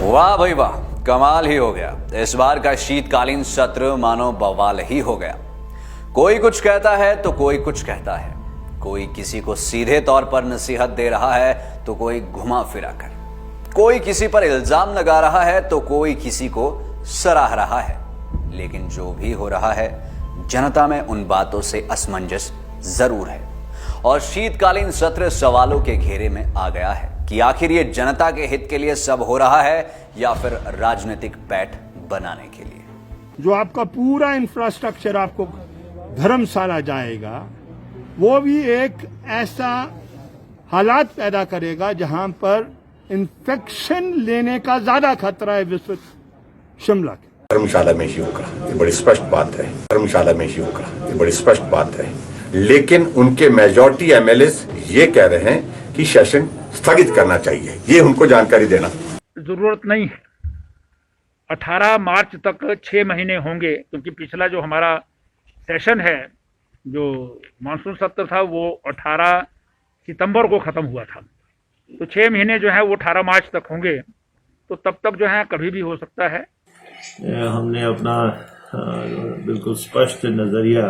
वाह भाई वाह, कमाल ही हो गया। इस बार का शीतकालीन सत्र मानो बवाल ही हो गया। कोई कुछ कहता है तो कोई कुछ कहता है, कोई किसी को सीधे तौर पर नसीहत दे रहा है तो कोई घुमा फिरा कर, कोई किसी पर इल्जाम लगा रहा है तो कोई किसी को सराह रहा है। लेकिन जो भी हो रहा है, जनता में उन बातों से असमंजस जरूर है और शीतकालीन सत्र सवालों के घेरे में आ गया है कि आखिर ये जनता के हित के लिए सब हो रहा है या फिर राजनीतिक पैठ बनाने के लिए। जो आपका पूरा इंफ्रास्ट्रक्चर आपको धर्मशाला जाएगा, वो भी एक ऐसा हालात पैदा करेगा जहां पर इन्फेक्शन लेने का ज्यादा खतरा है विश्व शिमला के। धर्मशाला में ही होगा, ये बड़ी स्पष्ट बात है। धर्मशाला में ही होगा, ये बड़ी स्पष्ट बात है। लेकिन उनके मेजॉरिटी एमएलए ये कह रहे हैं कि सेशन स्थगित करना चाहिए, ये उनको जानकारी देना जरूरत नहीं है। 18 मार्च तक 6 महीने होंगे, क्योंकि पिछला जो हमारा सेशन है, जो मानसून सत्र था, वो 18 सितंबर को ख़त्म हुआ था। तो 6 महीने जो है वो 18 मार्च तक होंगे, तो तब तक जो है कभी भी हो सकता है। हमने अपना बिल्कुल स्पष्ट नज़रिया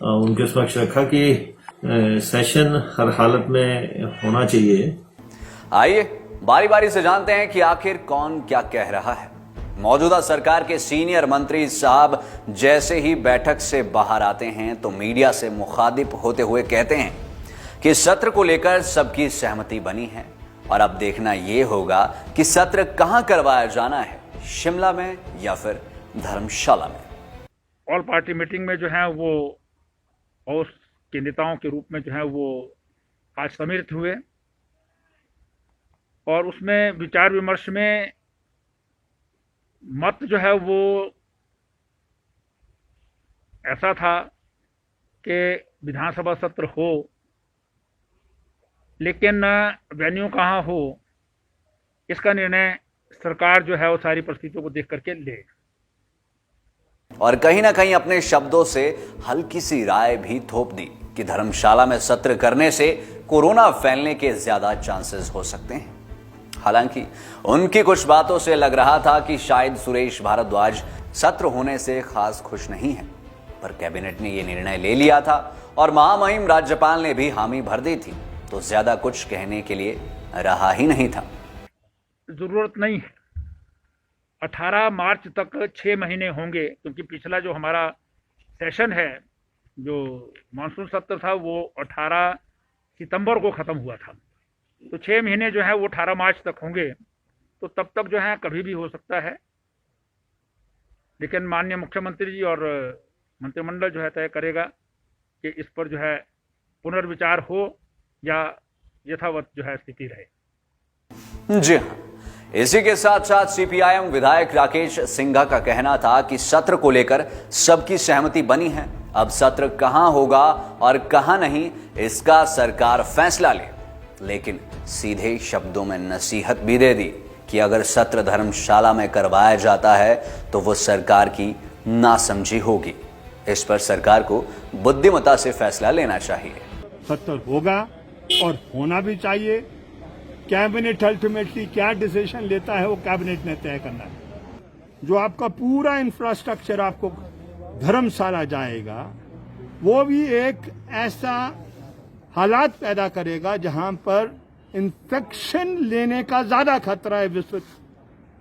उनके समक्ष रखा कि सेशन हर हालत में होना चाहिए। आइए बारी बारी से जानते हैं कि आखिर कौन क्या कह रहा है। मौजूदा सरकार के सीनियर मंत्री साहब जैसे ही बैठक से बाहर आते हैं तो मीडिया से मुखातिब होते हुए कहते हैं कि सत्र को लेकर सबकी सहमति बनी है और अब देखना यह होगा कि सत्र कहां करवाया जाना है, शिमला में या फिर धर्मशाला में। ऑल पार्टी मीटिंग में जो है वो हाउस के नेताओं के रूप में जो है वो आज सम्मिलित हुए और उसमें विचार विमर्श में मत जो है वो ऐसा था कि विधानसभा सत्र हो, लेकिन वेन्यू कहाँ हो, इसका निर्णय सरकार जो है वो सारी परिस्थितियों को देख करके ले। और कहीं ना कहीं अपने शब्दों से हल्की सी राय भी थोप दी कि धर्मशाला में सत्र करने से कोरोना फैलने के ज्यादा चांसेस हो सकते हैं। हालांकि उनकी कुछ बातों से लग रहा था कि शायद सुरेश भारद्वाज सत्र होने से खास खुश नहीं है, पर कैबिनेट ने यह निर्णय ले लिया था और महामहिम राज्यपाल ने भी हामी भर दी थी, तो ज्यादा कुछ कहने के लिए रहा ही नहीं था। जरूरत नहीं है। 18 मार्च तक 6 महीने होंगे, क्योंकि पिछला जो हमारा सेशन है, जो मानसून सत्र था, वो 18 सितंबर को ख़त्म हुआ था। तो 6 महीने जो है वो 18 मार्च तक होंगे, तो तब तक जो है कभी भी हो सकता है। लेकिन माननीय मुख्यमंत्री जी और मंत्रिमंडल जो है तय करेगा कि इस पर जो है पुनर्विचार हो या यथावत जो है स्थिति रहे। जी हाँ, इसी के साथ साथ सीपीआईएम विधायक राकेश सिंघा का कहना था कि सत्र को लेकर सबकी सहमति बनी है। अब सत्र कहां होगा और कहां नहीं, इसका सरकार फैसला ले। लेकिन सीधे शब्दों में नसीहत भी दे दी कि अगर सत्र धर्मशाला में करवाया जाता है तो वो सरकार की नासमझी होगी। इस पर सरकार को बुद्धिमत्ता से फैसला लेना चाहिए। सत्र होगा और होना भी चाहिए। कैबिनेट अल्टीमेटली क्या डिसीजन लेता है वो कैबिनेट ने तय करना है। जो आपका पूरा इंफ्रास्ट्रक्चर आपको धर्मशाला जाएगा, वो भी एक ऐसा हालात पैदा करेगा जहां पर इन्फेक्शन लेने का ज्यादा खतरा है विश्व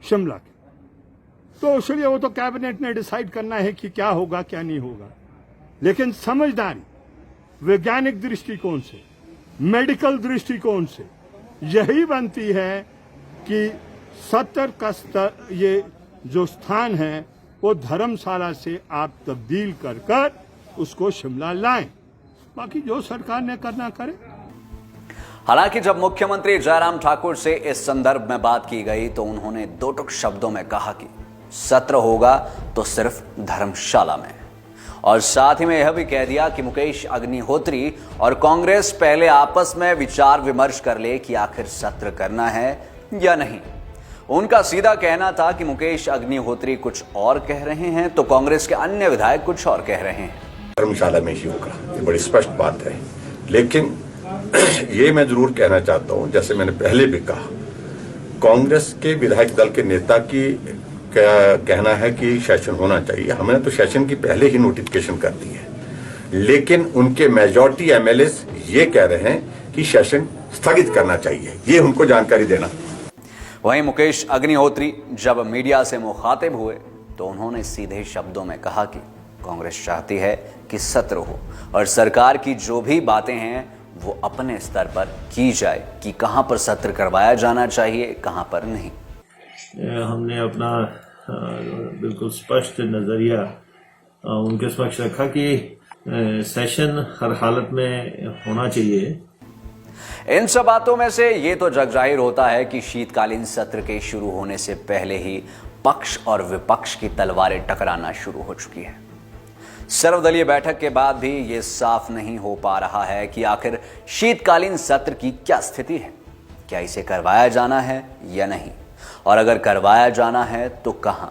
शिमला के। तो इसलिए वो तो कैबिनेट ने डिसाइड करना है कि क्या होगा क्या नहीं होगा। लेकिन समझदारी, वैज्ञानिक दृष्टिकोण से, मेडिकल दृष्टिकोण से यही बनती है कि सत्र का स्तर, ये जो स्थान है, वो धर्मशाला से आप तब्दील कर उसको शिमला लाएं। बाकी जो सरकार ने करना करे। हालांकि जब मुख्यमंत्री जयराम ठाकुर से इस संदर्भ में बात की गई तो उन्होंने दो टुक शब्दों में कहा कि सत्र होगा तो सिर्फ धर्मशाला में, और साथ ही में यह भी कह दिया कि मुकेश अग्निहोत्री और कांग्रेस पहले आपस में विचार विमर्श कर ले कि आखिर सत्र करना है या नहीं। उनका सीधा कहना था कि मुकेश अग्निहोत्री कुछ और कह रहे हैं तो कांग्रेस के अन्य विधायक कुछ और कह रहे हैं। धर्मशाला में ही होगा, ये बड़ी स्पष्ट बात है। लेकिन ये मैं जरूर कहना चाहता हूं, जैसे मैंने पहले भी कहा कांग्रेस के विधायक दल के नेता की कहना है कि सेशन होना चाहिए। हमने तो सेशन की पहले ही नोटिफिकेशन कर दी है, लेकिन उनके मेजॉरिटी एमएलएस ये कह रहे हैं कि सेशन स्थगित करना चाहिए। ये उनको जानकारी देना। वहीं मुकेश अग्निहोत्री जब मीडिया से मुखातिब हुए तो उन्होंने सीधे शब्दों में कहा कि कांग्रेस चाहती है कि सत्र हो और सरकार की जो भी बातें हैं वो अपने स्तर पर की जाए कि कहां पर सत्र करवाया जाना चाहिए, कहां पर नहीं। हमने अपना बिल्कुल स्पष्ट नजरिया उनके समक्ष रखा कि सेशन हर हालत में होना चाहिए। इन सब बातों में से ये तो जग जाहिर होता है कि शीतकालीन सत्र के शुरू होने से पहले ही पक्ष और विपक्ष की तलवारें टकराना शुरू हो चुकी है। सर्वदलीय बैठक के बाद भी ये साफ नहीं हो पा रहा है कि आखिर शीतकालीन सत्र की क्या स्थिति है, क्या इसे करवाया जाना है या नहीं, और अगर करवाया जाना है तो कहां।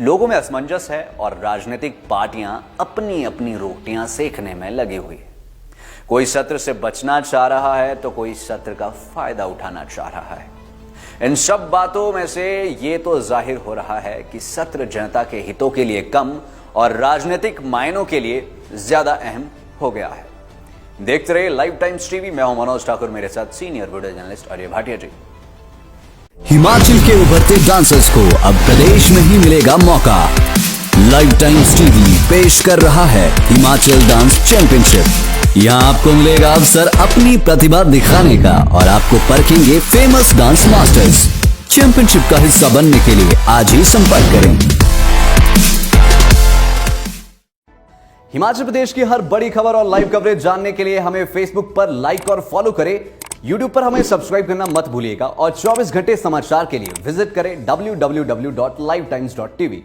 लोगों में असमंजस है और राजनीतिक पार्टियां अपनी अपनी रोटियां सेकने में लगी हुई है। कोई सत्र से बचना चाह रहा है तो कोई सत्र का फायदा उठाना चाह रहा है। इन सब बातों में से ये तो जाहिर हो रहा है कि सत्र जनता के हितों के लिए कम और राजनीतिक मायनों के लिए ज्यादा अहम हो गया है। देखते रहिए लाइव टाइम्स टीवी। मैं हूं मनोज ठाकुर, मेरे साथ senior video journalist Ajay Bhatia ji. Himachal के उभरते डांसर्स को अब प्रदेश में ही मिलेगा मौका। लाइव टाइम्स टीवी पेश कर रहा है हिमाचल डांस चैंपियनशिप। यहाँ आपको मिलेगा अवसर अपनी प्रतिभा दिखाने का और आपको परखेंगे फेमस डांस मास्टर्स। चैंपियनशिप का हिस्सा बनने के लिए आज ही संपर्क करें। हिमाचल प्रदेश की हर बड़ी खबर और लाइव कवरेज जानने के लिए हमें फेसबुक पर लाइक और फॉलो करें। यूट्यूब पर हमें सब्सक्राइब करना मत भूलिएगा और 24 घंटे समाचार के लिए विजिट करें www.livetimes.tv।